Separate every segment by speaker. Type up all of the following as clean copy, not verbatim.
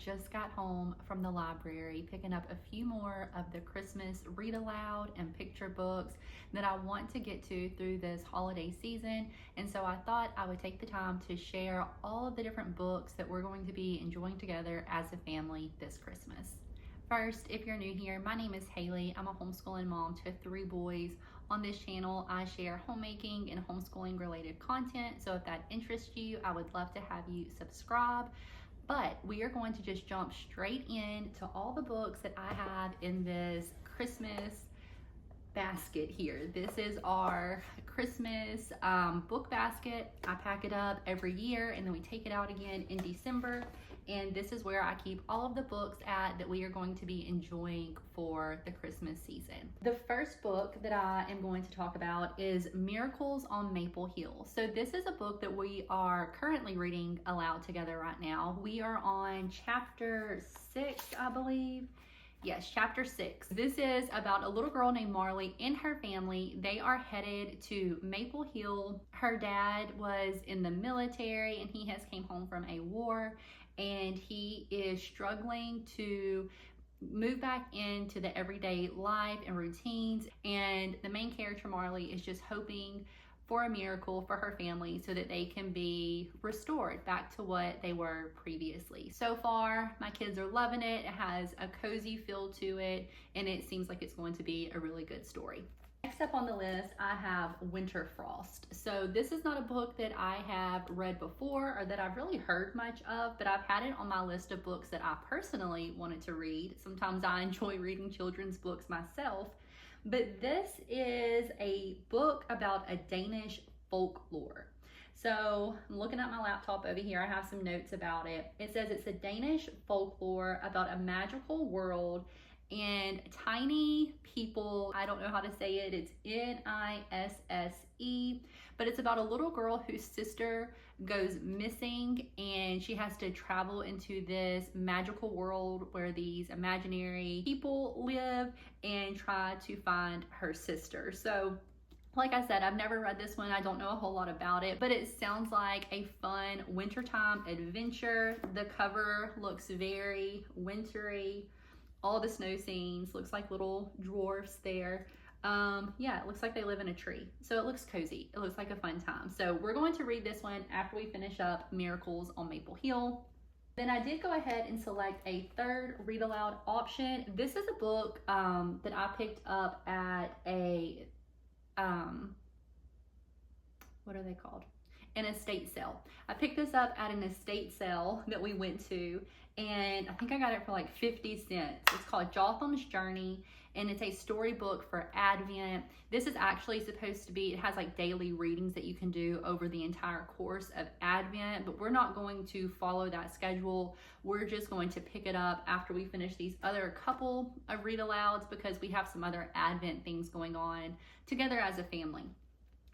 Speaker 1: just got home from the library, picking up a few more of the Christmas read aloud and picture books that I want to get to through this holiday season. And so I thought I would take the time to share all of the different books that we're going to be enjoying together as a family this Christmas. First, if you're new here, my name is Haley. I'm a homeschooling mom to 3 boys. On this channel, I share homemaking and homeschooling related content. So if that interests you, I would love to have you subscribe. But we are going to just jump straight in to all the books that I have in this Christmas basket here. This is our Christmas book basket. I pack it up every year and then we take it out again in December. And this is where I keep all of the books at that we are going to be enjoying for the Christmas season. The first book that I am going to talk about is Miracles on Maple Hill. So this is a book that we are currently reading aloud together right now. We are on chapter 6, I believe. Yes, chapter 6. This is about a little girl named Marley and her family. They are headed to Maple Hill. Her dad was in the military and he has came home from a war, and he is struggling to move back into the everyday life and routines. And the main character, Marley, is just hoping for a miracle for her family so that they can be restored back to what they were previously. So far, my kids are loving it. It has a cozy feel to it, and it seems like it's going to be a really good story. Next up on the list, I have Winter Frost. So this is not a book that I have read before or that I've really heard much of, but I've had it on my list of books that I personally wanted to read. Sometimes I enjoy reading children's books myself, but this is a book about a Danish folklore. So I'm looking at my laptop over here. I have some notes about it. It says it's a Danish folklore about a magical world and tiny people. I don't know how to say it. It's Nisse, but it's about a little girl whose sister goes missing and she has to travel into this magical world where these imaginary people live and try to find her sister. So like I said, I've never read this one. I don't know a whole lot about it, but it sounds like a fun wintertime adventure. The cover looks very wintry. All the snow scenes, looks like little dwarfs there. Yeah, it looks like they live in a tree. So it looks cozy. It looks like a fun time. So we're going to read this one after we finish up Miracles on Maple Hill. Then I did go ahead and select a third read aloud option. This is a book that I picked up at a, what are they called? An estate sale. I picked this up at an estate sale that we went to, and I think I got it for like 50 cents. It's called Jotham's Journey, and it's a storybook for Advent. This is actually supposed to be, it has like daily readings that you can do over the entire course of Advent, but we're not going to follow that schedule. We're just going to pick it up after we finish these other couple of read alouds because we have some other Advent things going on together as a family.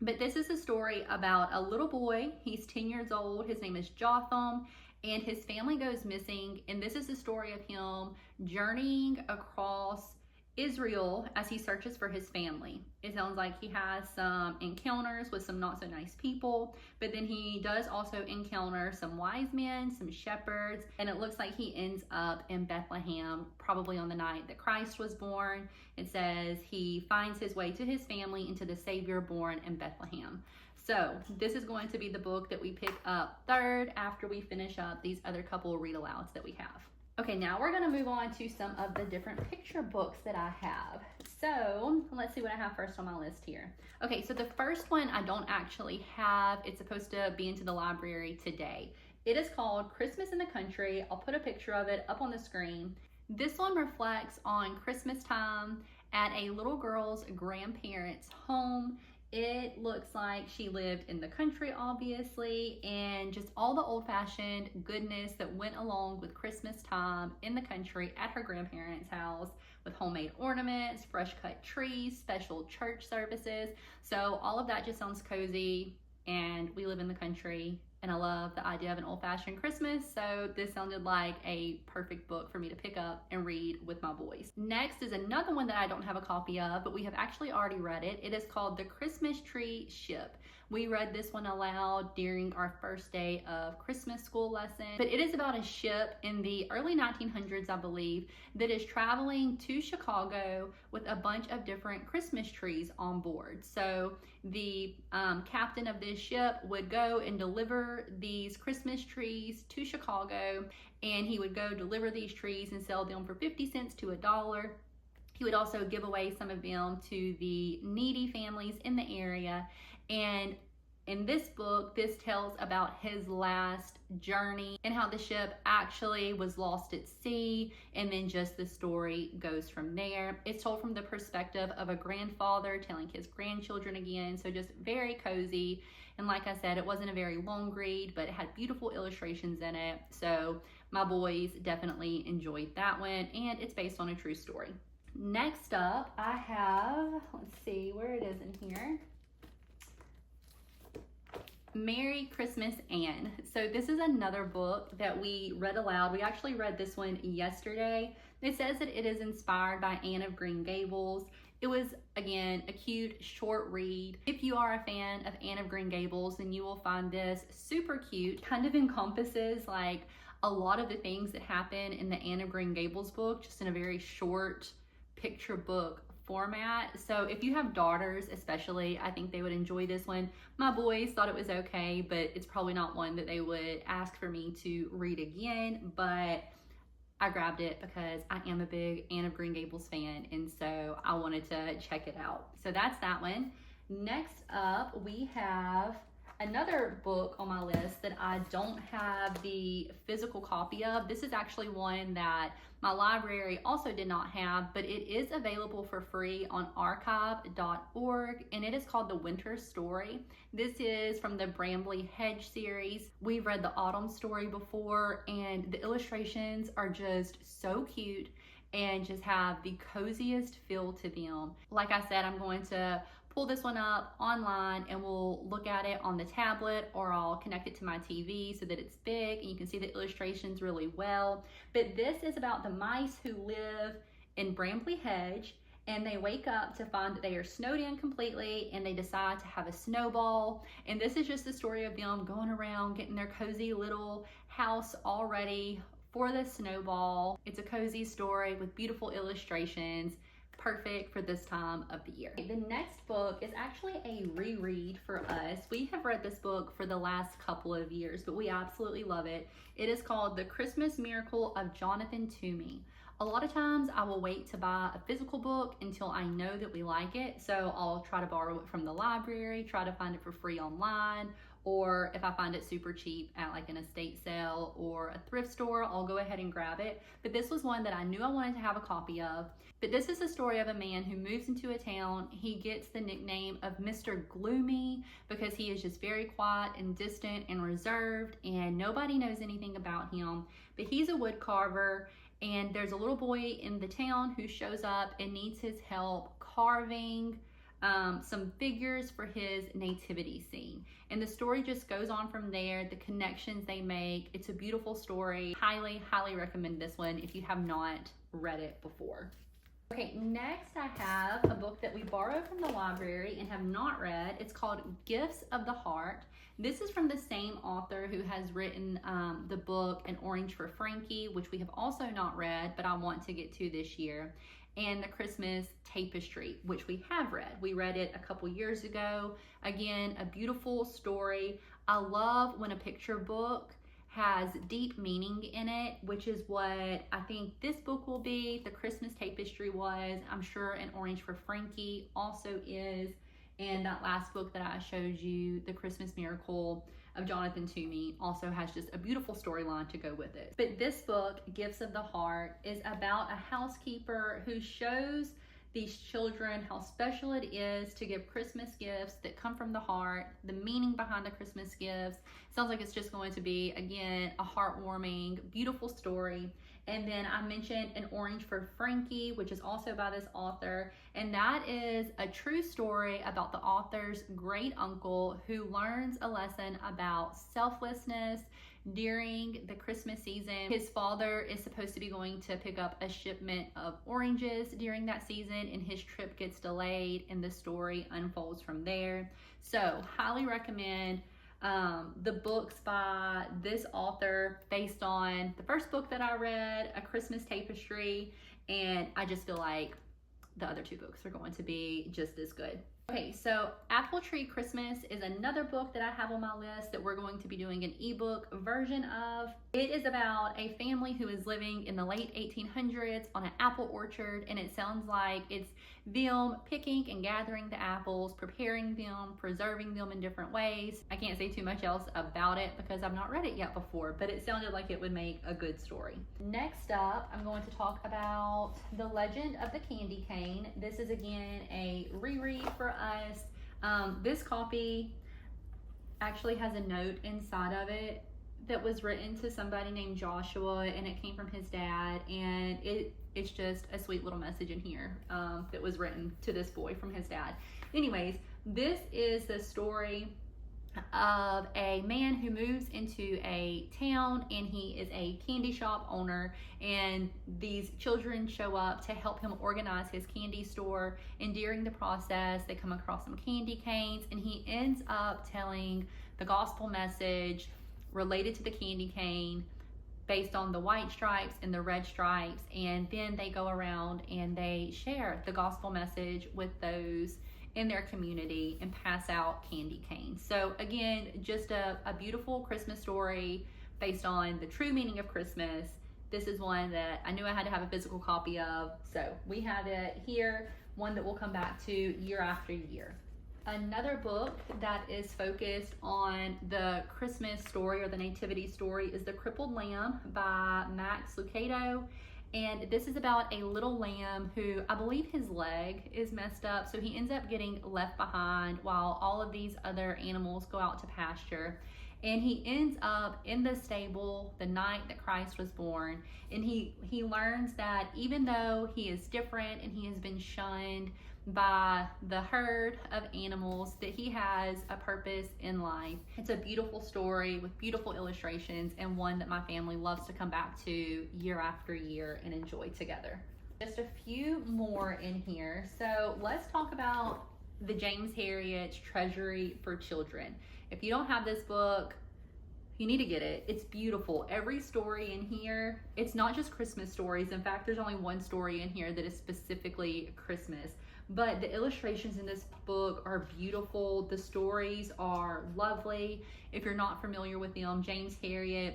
Speaker 1: But this is a story about a little boy. He's 10 years old. His name is Jotham, and his family goes missing. And this is the story of him journeying across Israel as he searches for his family. It sounds like he has some encounters with some not so nice people, but then he does also encounter some wise men, some shepherds, and it looks like he ends up in Bethlehem, probably on the night that Christ was born. It says he finds his way to his family and to the Savior born in Bethlehem. So this is going to be the book that we pick up third after we finish up these other couple of read alouds that we have. Okay, now we're gonna move on to some of the different picture books that I have. So let's see what I have first on my list here. Okay, so the first one I don't actually have. It's supposed to be into the library today. It is called Christmas in the Country. I'll put a picture of it up on the screen. This one reflects on Christmas time at a little girl's grandparents' home. It looks like she lived in the country, obviously, and just all the old-fashioned goodness that went along with Christmas time in the country at her grandparents' house, with homemade ornaments, fresh cut trees, special church services. So all of that just sounds cozy, and we live in the country, and I love the idea of an old-fashioned Christmas, so this sounded like a perfect book for me to pick up and read with my boys. Next is another one that I don't have a copy of, but we have actually already read it. It is called The Christmas Tree Ship. We read this one aloud during our first day of Christmas school lesson. But it is about a ship in the early 1900s, I believe, that is traveling to Chicago with a bunch of different Christmas trees on board. So the captain of this ship would go and deliver these Christmas trees to Chicago, and he would go deliver these trees and sell them for 50 cents to $1. He would also give away some of them to the needy families in the area. And in this book, this tells about his last journey and how the ship actually was lost at sea, and then just the story goes from there. It's told from the perspective of a grandfather telling his grandchildren again, so just very cozy. And like I said, it wasn't a very long read, but it had beautiful illustrations in it, so my boys definitely enjoyed that one, and it's based on a true story. Next up, I have, let's see where it is in here, Merry Christmas, Anne. So this is another book that we read aloud. We actually read this one yesterday. It says that it is inspired by Anne of Green Gables. It was, again, a cute short read. If you are a fan of Anne of Green Gables, then you will find this super cute. Kind of encompasses like a lot of the things that happen in the Anne of Green Gables book, just in a very short picture book format. So if you have daughters especially, I think they would enjoy this one. My boys thought it was okay, but it's probably not one that they would ask for me to read again, but I grabbed it because I am a big Anne of Green Gables fan, and so I wanted to check it out. So that's that one. Next up, we have another book on my list that I don't have the physical copy of. This is actually one that my library also did not have, but it is available for free on archive.org, and it is called The Winter Story. This is from the Brambley Hedge series. We've read the Autumn Story before, and the illustrations are just so cute and just have the coziest feel to them. Like I said, I'm going to pull this one up online and we'll look at it on the tablet, or I'll connect it to my TV so that it's big and you can see the illustrations really well. But this is about the mice who live in Brambley Hedge, and they wake up to find that they are snowed in completely, and they decide to have a snowball. And this is just the story of them going around getting their cozy little house all ready for the snowball. It's a cozy story with beautiful illustrations, perfect for this time of the year. The next book is actually a reread for us. We have read this book for the last couple of years, but we absolutely love it. It is called The Christmas Miracle of Jonathan Toomey. A lot of times I will wait to buy a physical book until I know that we like it. So I'll try to borrow it from the library, try to find it for free online, or if I find it super cheap at like an estate sale or a thrift store, I'll go ahead and grab it. But this was one that I knew I wanted to have a copy of. But this is the story of a man who moves into a town. He gets the nickname of Mr. Gloomy because he is just very quiet and distant and reserved, and nobody knows anything about him. But he's a wood carver, and there's a little boy in the town who shows up and needs his help carving some figures for his nativity scene. And the story just goes on from there, the connections they make. It's a beautiful story. Highly, highly recommend this one if you have not read it before. Okay, next I have a book that we borrowed from the library and have not read. It's called Gifts of the Heart. This is from the same author who has written the book An Orange for Frankie, which we have also not read, but I want to get to this year, and The Christmas Tapestry, which we have read. We read it a couple years ago. Again, a beautiful story. I love when a picture book has deep meaning in it, which is what I think this book will be. The Christmas Tapestry was. I'm sure An Orange for Frankie also is. And that last book that I showed you, The Christmas Miracle of Jonathan Toomey, also has just a beautiful storyline to go with it. But this book, Gifts of the Heart, is about a housekeeper who shows these children how special it is to give Christmas gifts that come from the heart, the meaning behind the Christmas gifts. Sounds like it's just going to be, again, a heartwarming, beautiful story. And then I mentioned An Orange for Frankie, which is also by this author. And that is a true story about the author's great uncle who learns a lesson about selflessness during the Christmas season. His father is supposed to be going to pick up a shipment of oranges during that season, and his trip gets delayed, and the story unfolds from there. So highly recommend the books by this author based on the first book that I read, A Christmas Tapestry, and I just feel like the other two books are going to be just as good. Okay, so Apple Tree Christmas is another book that I have on my list that we're going to be doing an ebook version of. It is about a family who is living in the late 1800s on an apple orchard, and it sounds like it's them picking and gathering the apples, preparing them, preserving them in different ways. I can't say too much else about it because I've not read it yet before, but it sounded like it would make a good story. Next up, I'm going to talk about The Legend of the Candy Cane. This is again a reread for us. This copy actually has a note inside of it that was written to somebody named Joshua, and it came from his dad, and it's just a sweet little message in here that was written to this boy from his dad. Anyways, this is the story of a man who moves into a town, and he is a candy shop owner, and these children show up to help him organize his candy store, and during the process they come across some candy canes, and he ends up telling the gospel message related to the candy cane based on the white stripes and the red stripes, and then they go around and they share the gospel message with those in their community and pass out candy canes. So again, just a beautiful Christmas story based on the true meaning of Christmas. This is one that I knew I had to have a physical copy of, so we have it here, one that we'll come back to year after year. Another book that is focused on the Christmas story or the nativity story is The Crippled Lamb by Max Lucado. And this is about a little lamb who, I believe his leg is messed up, so he ends up getting left behind while all of these other animals go out to pasture. And he ends up in the stable the night that Christ was born, and he learns that even though he is different and he has been shunned by the herd of animals, that he has a purpose in life. It's a beautiful story with beautiful illustrations, and one that my family loves to come back to year after year and enjoy together. Just a few more in here. So let's talk about the James Herriot's Treasury for Children. If you don't have this book, you need to get it. It's beautiful. Every story in here, it's not just Christmas stories. In fact, there's only one story in here that is specifically Christmas. But the illustrations in this book are beautiful. The stories are lovely. If you're not familiar with them, James Herriot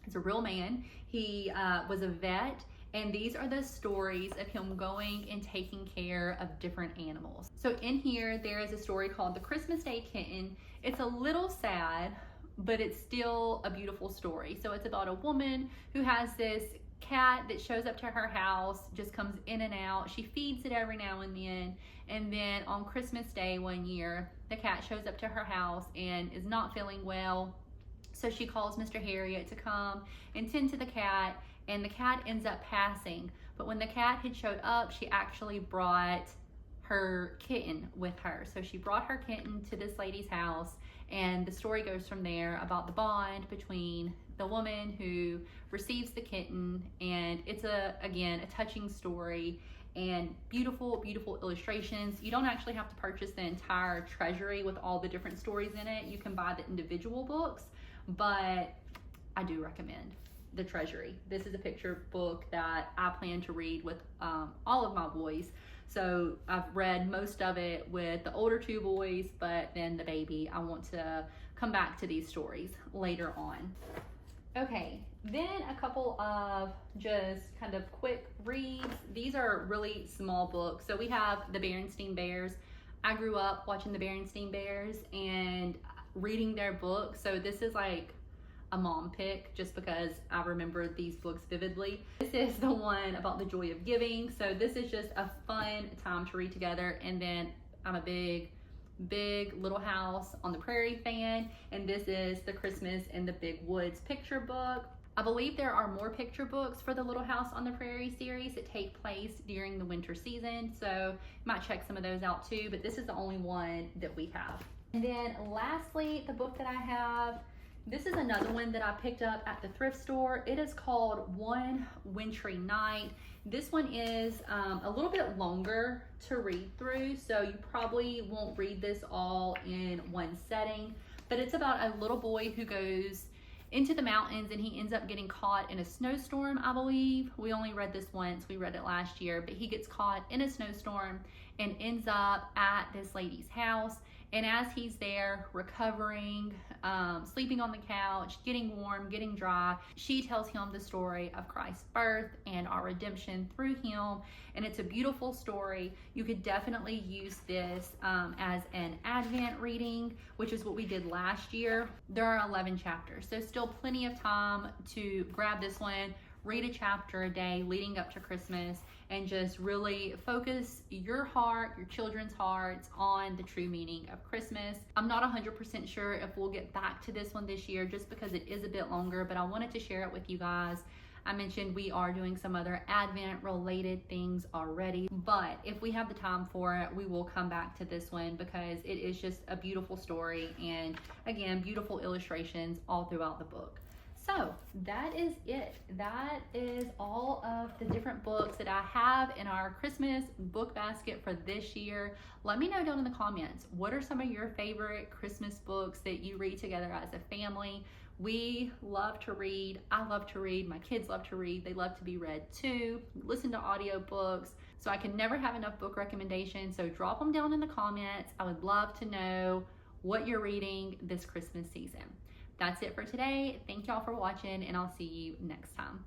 Speaker 1: is a real man. He was a vet, and these are the stories of him going and taking care of different animals. So in here, there is a story called The Christmas Day Kitten. It's a little sad, but it's still a beautiful story. So it's about a woman who has this cat that shows up to her house, just comes in and out. She feeds it every now and then on Christmas Day one year, the cat shows up to her house and is not feeling well. So she calls Mr. Herriot to come and tend to the cat, and the cat ends up passing. But when the cat had showed up, she actually brought her kitten with her. So she brought her kitten to this lady's house, and the story goes from there about the bond between the woman who receives the kitten, and it's again a touching story and beautiful illustrations. You don't actually have to purchase the entire treasury with all the different stories in it. You can buy the individual books, but I do recommend the treasury. This is a picture book that I plan to read with all of my boys. So I've read most of it with the older two boys, but then the baby, I want to come back to these stories later on. Okay, then a couple of just kind of quick reads. These are really small books. So we have the Berenstain Bears. I grew up watching the Berenstain Bears and reading their books. So this is like a mom pick just because I remember these books vividly. This is the one about the joy of giving. So this is just a fun time to read together. And then I'm a big Little House on the Prairie fan, and this is the Christmas in the Big Woods picture book. I believe there are more picture books for the Little House on the Prairie series that take place during the winter season, so you might check some of those out too, but this is the only one that we have. And then lastly, the book that I have This is another one that I picked up at the thrift store. It is called One Wintry Night. This one is a little bit longer to read through, so you probably won't read this all in one setting, but it's about a little boy who goes into the mountains and he ends up getting caught in a snowstorm, I believe. We only read this once, we read it last year, but he gets caught in a snowstorm and ends up at this lady's house. And as he's there recovering, sleeping on the couch, getting warm, getting dry, she tells him the story of Christ's birth and our redemption through him. And it's a beautiful story. You could definitely use this as an Advent reading, which is what we did last year. There are 11 chapters, so still plenty of time to grab this one, read a chapter a day leading up to Christmas, and just really focus your heart, your children's hearts on the true meaning of Christmas. I'm not 100% sure if we'll get back to this one this year just because it is a bit longer, but I wanted to share it with you guys. I mentioned we are doing some other Advent related things already, but if we have the time for it, we will come back to this one because it is just a beautiful story and again, beautiful illustrations all throughout the book. So that is it. That is all of the different books that I have in our Christmas book basket for this year. Let me know down in the comments, what are some of your favorite Christmas books that you read together as a family? We love to read. I love to read. My kids love to read. They love to be read too. Listen to audiobooks. So I can never have enough book recommendations. So drop them down in the comments. I would love to know what you're reading this Christmas season. That's it for today. Thank y'all for watching, and I'll see you next time.